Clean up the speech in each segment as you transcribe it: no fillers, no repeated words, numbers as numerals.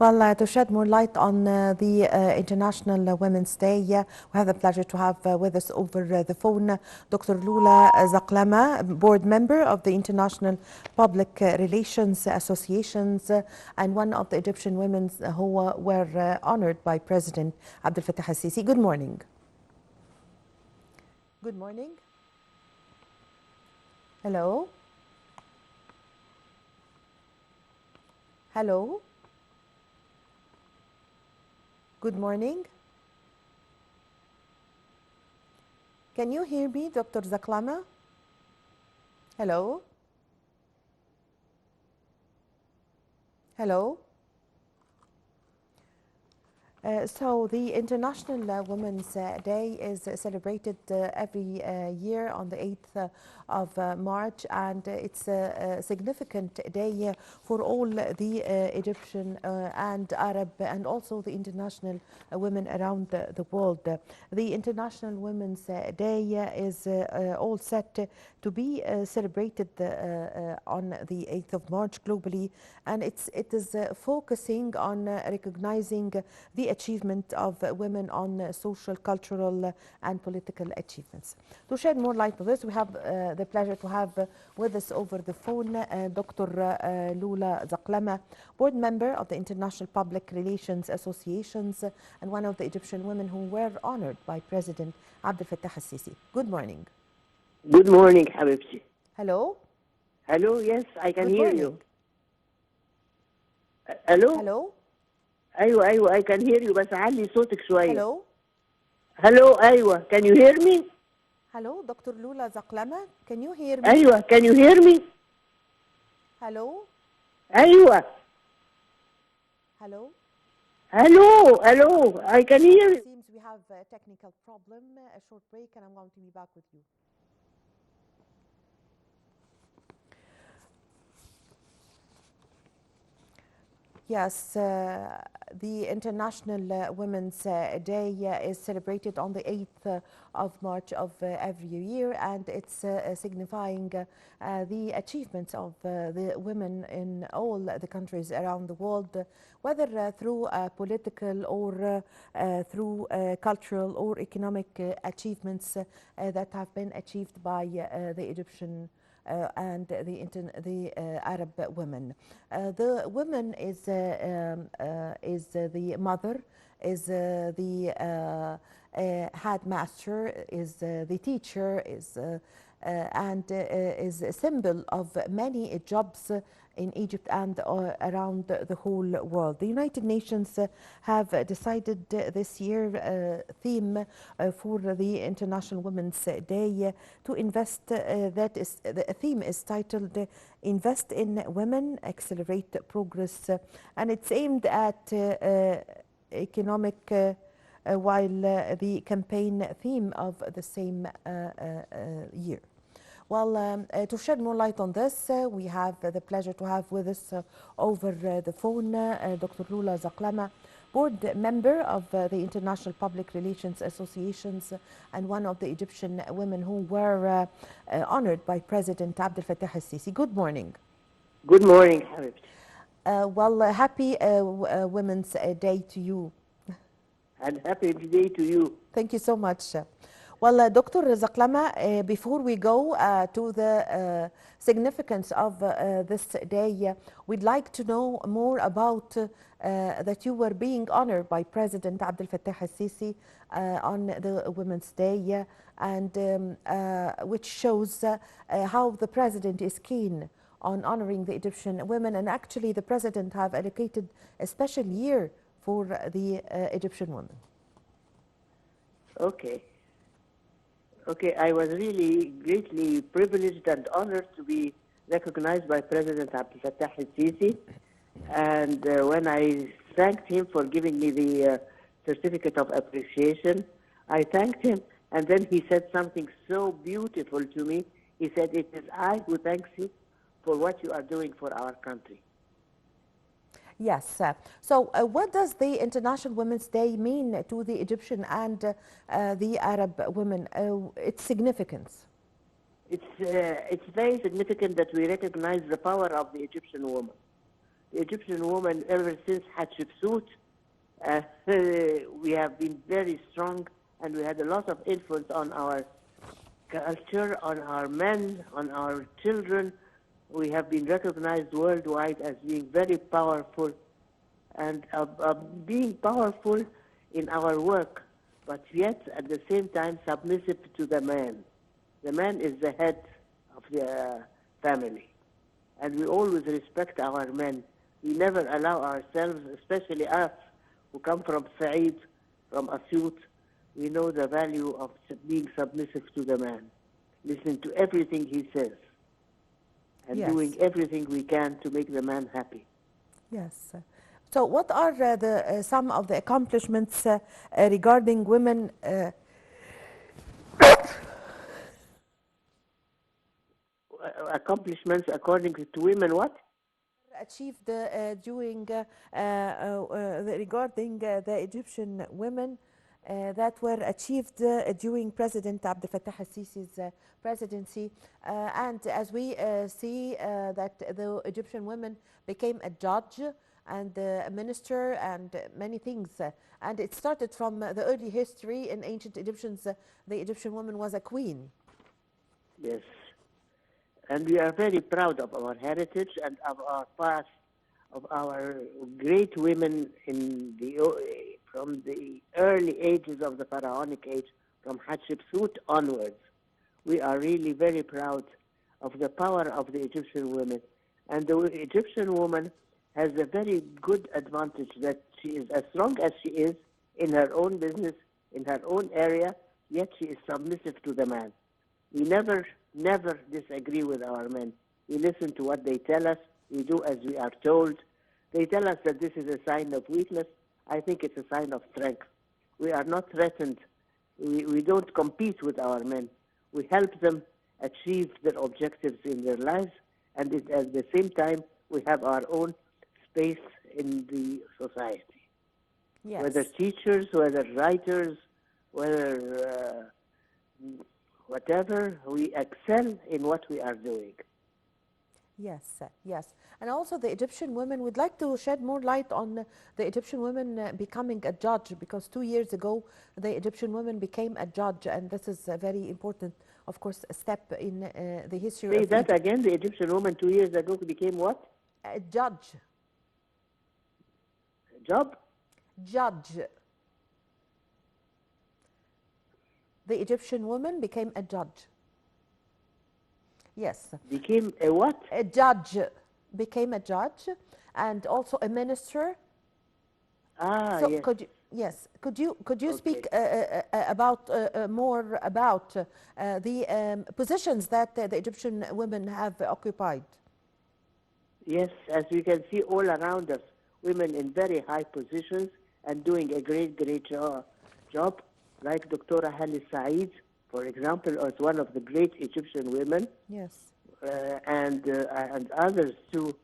Well, to shed more light on the International Women's Day, we have the pleasure to have with us over the phone Dr. Loula Zakalama, board member of the International Public Relations Associations and one of the Egyptian women who were honored by President Abdel Fattah al-Sisi. Good morning. Good morning. Hello. Hello. Good morning. Can you hear me, Dr. Zakalama? Hello? Hello? So the International Women's Day is celebrated every year on the 8th of March, and it's a significant day for all the Egyptian and Arab and also the international women around the world. The International Women's Day is all set to be celebrated on the 8th of March globally, and it is focusing on recognizing the achievement of women on social, cultural, and political achievements. To shed more light on this, we have the pleasure to have with us over the phone Dr. Loula Zakalama, board member of the International Public Relations Associations and one of the Egyptian women who were honored by President Abdel Fattah al-Sisi. Good morning. Good morning, Habibti. Hello? Hello, yes, I can Good hear morning. you. Hello? Hello? أيوة I can hear you بس علي صوتك شوية. Hello? Hello, أيوة, can you hear me? Hello, Dr. Loula Zakalama, can you hear me? أيوة, can you hear me? Hello? أيوة. Hello? Hello, I can hear you. It seems we have a technical problem. A short break and I'm going to be back with you. Yes, the International Women's Day is celebrated on the 8th of March of every year, and it's signifying the achievements of the women in all the countries around the world, whether through political or through cultural or economic achievements that have been achieved by the Egyptian and the Arab women. The woman is the mother, is the headmaster, is the teacher, and is a symbol of many jobs in Egypt and around the whole world. The United Nations have decided this year theme for the International Women's Day to invest, the theme is titled Invest in Women, Accelerate Progress, and it's aimed at economic while the campaign theme of the same year. Well, to shed more light on this, we have the pleasure to have with us over the phone Dr. Loula Zakalama, board member of the International Public Relations Associations and one of the Egyptian women who were honored by President Abdel Fattah al-Sisi. Good morning. Good morning, Habibti. Well, happy Women's Day to you. And happy day to you. Thank you so much. Well, Dr. Zakalama, before we go to the significance of this day, we'd like to know more about that you were being honored by President Abdel Fattah al-Sisi on the Women's Day, and which shows how the President is keen on honoring the Egyptian women, and actually the President have allocated a special year for the Egyptian women. Okay, I was really greatly privileged and honored to be recognized by President Abdel Fattah al-Sisi. And when I thanked him for giving me the certificate of appreciation, I thanked him. And then he said something so beautiful to me. He said, "It is I who thanks you for what you are doing for our country." Yes. So what does the International Women's Day mean to the Egyptian and the Arab women? Its significance? It's very significant that we recognize the power of the Egyptian woman. The Egyptian woman, ever since Hatshepsut, we have been very strong, and we had a lot of influence on our culture, on our men, on our children. We have been recognized worldwide as being very powerful and being powerful in our work, but yet at the same time submissive to the man. The man is the head of the family, and we always respect our men. We never allow ourselves, especially us who come from Said, from Asyut, we know the value of being submissive to the man, listening to everything he says, and Yes. doing everything we can to make the man happy. Yes. So, what are some of the accomplishments regarding women? Accomplishments according to women, what? Achieved during regarding the Egyptian women that were achieved during President Abdel Fattah al-Sisi's presidency, and as we see that the Egyptian women became a judge and a minister and many things, and it started from the early history in ancient Egyptians. The Egyptian woman was a queen. Yes. And we are very proud of our heritage and of our past, of our great women from the early ages of the pharaonic age, from Hatshepsut onwards. We are really very proud of the power of the Egyptian women. And the Egyptian woman has a very good advantage that she is as strong as she is in her own business, in her own area, yet she is submissive to the man. We never disagree with our men. We listen to what they tell us. We do as we are told. They tell us that this is a sign of weakness. I think it's a sign of strength. We are not threatened. We don't compete with our men. We help them achieve their objectives in their lives, and at the same time, we have our own space in the society. Yes. Whether teachers, whether writers, whether whatever, we excel in what we are doing. Yes, yes. And also the Egyptian women, would like to shed more light on the Egyptian women becoming a judge, because 2 years ago the Egyptian women became a judge, and this is a very important, of course, a step in the history Say of that Egypt. again, the Egyptian woman 2 years ago became what? A judge. Job? Judge. The Egyptian woman became a judge. Yes. Became a what? A judge, became a judge, and also a minister. Ah, So yes. could you Okay. speak about more about the positions that the Egyptian women have occupied? Yes, as we can see all around us, women in very high positions and doing a great job, like Dr. Halis Said, for example, is one of the great Egyptian women. Yes. And others too.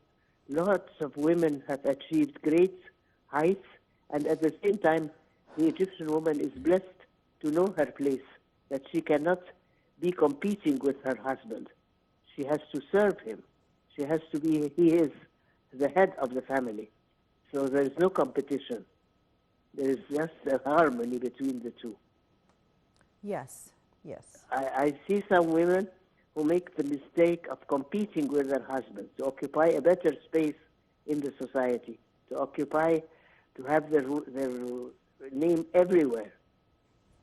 Lots of women have achieved great heights, and at the same time, the Egyptian woman is blessed to know her place, that she cannot be competing with her husband. She has to serve him. He is the head of the family. So there is no competition. There is just a harmony between the two. Yes, yes. I see some women who make the mistake of competing with their husbands to occupy a better space in the society, to have their name everywhere,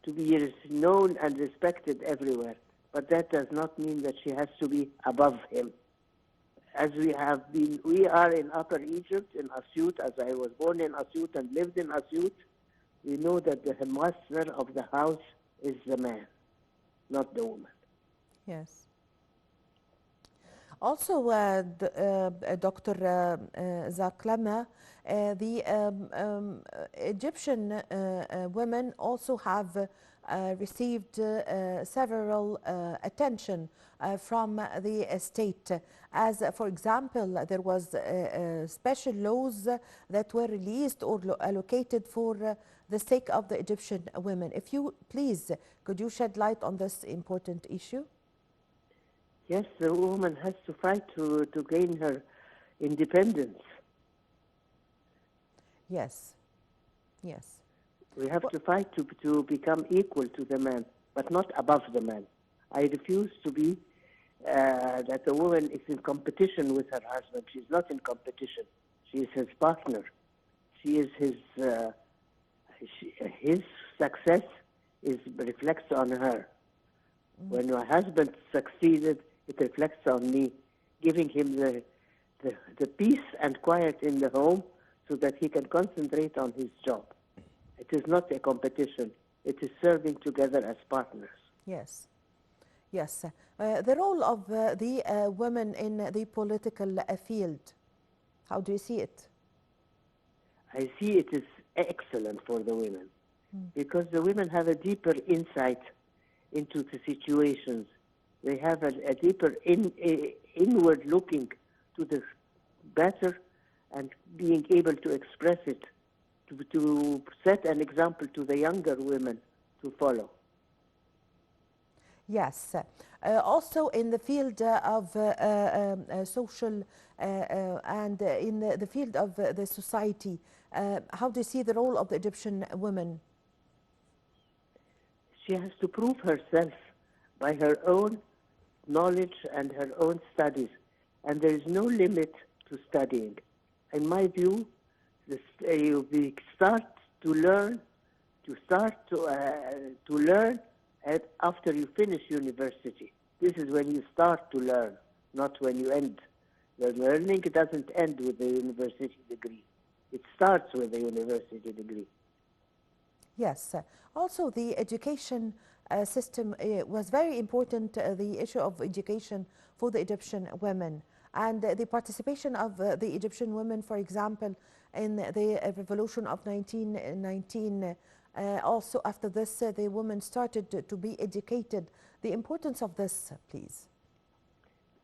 to be known and respected everywhere. But that does not mean that she has to be above him. As we are in Upper Egypt, in Asyut, as I was born in Asyut and lived in Asyut, we know that the master of the house is the man, not the woman. Yes. Also, Dr. Zakalama, the Egyptian women also have received several attention from the state. As, for example, there was special laws that were released or allocated for the sake of the Egyptian women. If you please, could you shed light on this important issue? Yes, the woman has to fight to gain her independence. Yes. Yes. We have Well, to fight to become equal to the man, but not above the man. I refuse to be that a woman is in competition with her husband. She's not in competition. She is his partner. She is his success reflects on her. When my husband succeeded, it reflects on me, giving him the peace and quiet in the home so that he can concentrate on his job. It is not a competition. It is serving together as partners. yes. Yes. The role of the women in the political field, how do you see it? I see it is excellent for the women because the women have a deeper insight into the situations. They have a deeper inward looking to the better and being able to express it, to set an example to the younger women to follow. Yes. Also in the field of social and in the field of the society, how do you see the role of the Egyptian women? She has to prove herself by her own knowledge and her own studies, and there is no limit to studying. In my view, you start to learn after you finish university. This is when you start to learn, not when you end. The learning doesn't end with the university degree. It starts with the university degree. Yes. Also, the education system was very important, the issue of education for the Egyptian women. And the participation of the Egyptian women, for example, in the revolution of 1919, also after this, the women started to be educated. The importance of this, please.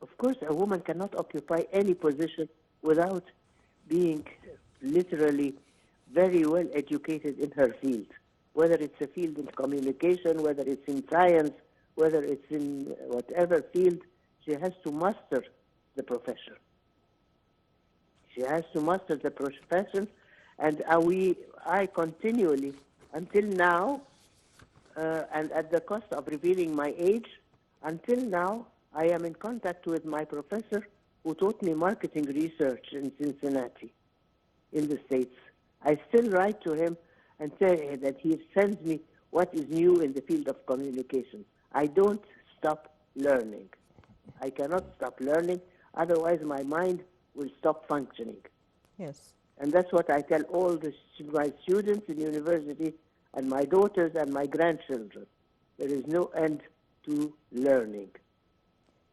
Of course, a woman cannot occupy any position without being literally very well educated in her field, whether it's a field in communication, whether it's in science, whether it's in whatever field, she has to master the profession. She has to master the profession, and I continually, until now, and at the cost of revealing my age, until now, I am in contact with my professor who taught me marketing research in Cincinnati, in the States. I still write to him and say that he sends me what is new in the field of communication. I don't stop learning. I cannot stop learning, otherwise my mind will stop functioning. Yes. And that's what I tell all my students in university and my daughters and my grandchildren. There is no end to learning.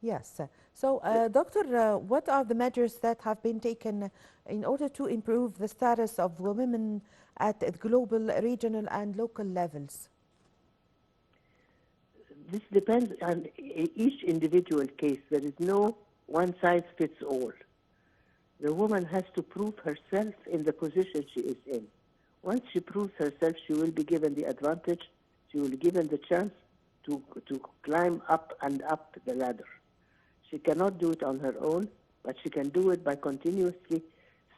Yes. So, Doctor, what are the measures that have been taken in order to improve the status of women at global, regional, and local levels? This depends on each individual case. There is no one size fits all. The woman has to prove herself in the position she is in. Once she proves herself, she will be given the advantage, she will be given the chance to climb up and up the ladder. She cannot do it on her own, but she can do it by continuously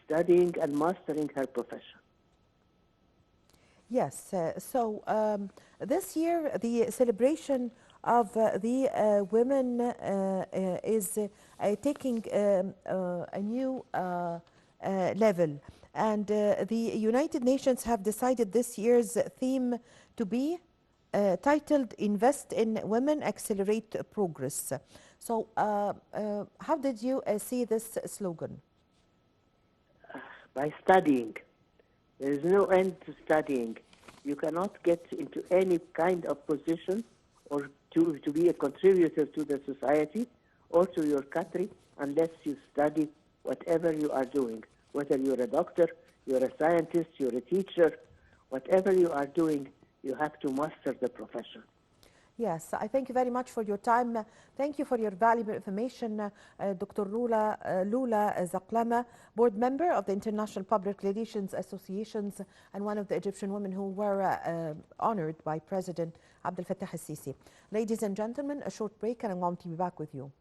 studying and mastering her profession. Yes. This year, the celebration of the women is taking a new level. And the United Nations have decided this year's theme to be titled Invest in Women, Accelerate Progress. So, how did you see this slogan? By studying. There is no end to studying. You cannot get into any kind of position or to be a contributor to the society or to your country unless you study whatever you are doing. Whether you're a doctor, you're a scientist, you're a teacher, whatever you are doing, you have to master the profession. Yes, I thank you very much for your time. Thank you for your valuable information, Dr. Loula Zakalama, board member of the International Public Relations Associations and one of the Egyptian women who were honored by President Abdel Fattah al-Sisi. Ladies and gentlemen, a short break and I'm going to be back with you.